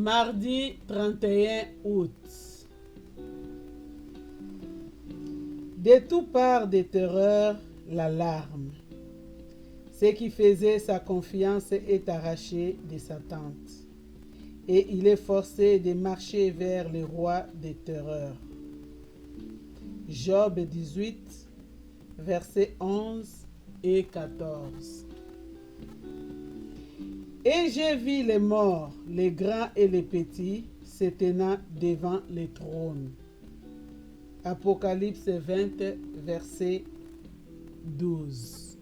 Mardi 31 août. De tout part des terreurs, l'alarme. Ce qui faisait sa confiance est arraché de sa tente, et il est forcé de marcher vers le roi des terreurs. Job 18, versets 11 et 14. Et j'ai vu les morts, les grands et les petits, se tenant devant les trônes. Apocalypse 20, verset 12.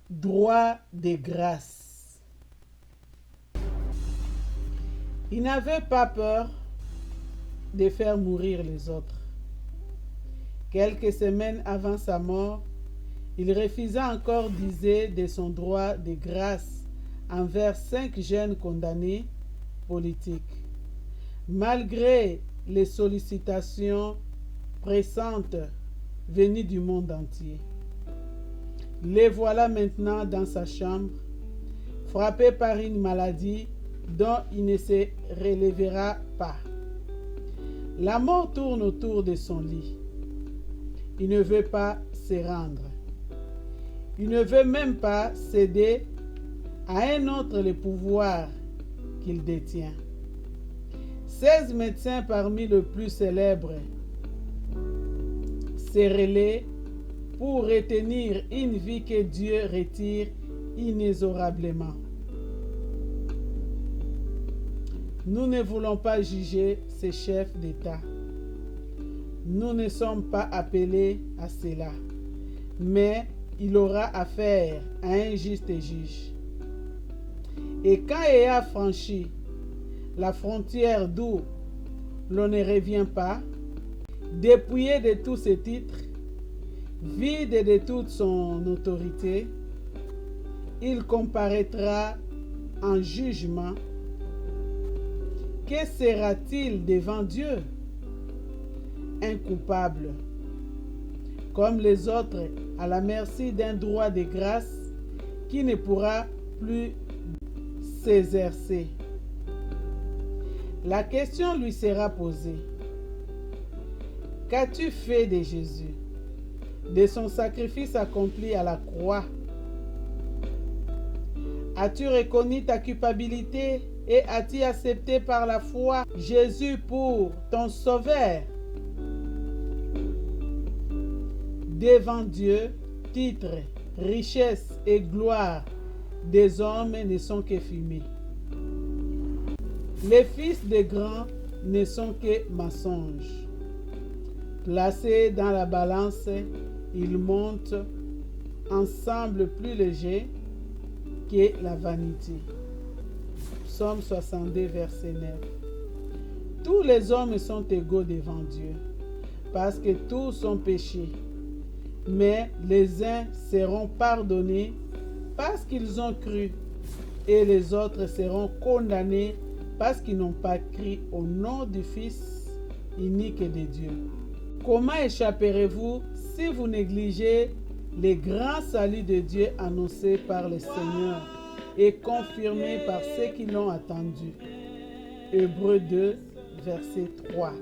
Droit de grâce. Il n'avait pas peur de faire mourir les autres. Quelques semaines avant sa mort, il refusa encore d'user de son droit de grâce envers 5 jeunes condamnés politiques, malgré les sollicitations pressantes venues du monde entier. Les voilà maintenant dans sa chambre, frappé par une maladie dont il ne se relèvera pas. La mort tourne autour de son lit. Il ne veut pas se rendre. Il ne veut même pas céder à un autre le pouvoir qu'il détient. 16 médecins parmi les plus célèbres se relaient pour retenir une vie que Dieu retire inexorablement. Nous ne voulons pas juger ces chefs d'État. Nous ne sommes pas appelés à cela, mais il aura affaire à un juste juge. Et quand il a franchi la frontière d'où l'on ne revient pas, dépouillé de tous ses titres, vide de toute son autorité, il comparaîtra en jugement. Que sera-t-il devant Dieu? Un coupable, comme les autres, à la merci d'un droit de grâce qui ne pourra plus s'exercer. La question lui sera posée. Qu'as-tu fait de Jésus, de son sacrifice accompli à la croix? As-tu reconnu ta culpabilité et as-tu accepté par la foi Jésus pour ton sauveur? Devant Dieu, titre, richesse et gloire des hommes ne sont que fumée. Les fils des grands ne sont que mensonges. Placés dans la balance, ils montent ensemble plus légers que la vanité. Psaume 62, verset 9. Tous les hommes sont égaux devant Dieu, parce que tous ont péché. Mais les uns seront pardonnés parce qu'ils ont cru, et les autres seront condamnés parce qu'ils n'ont pas cru au nom du Fils unique de Dieu. Comment échapperez-vous si vous négligez les grands saluts de Dieu annoncés par le Seigneur et confirmés par ceux qui l'ont attendu? Hébreux 2, verset 3.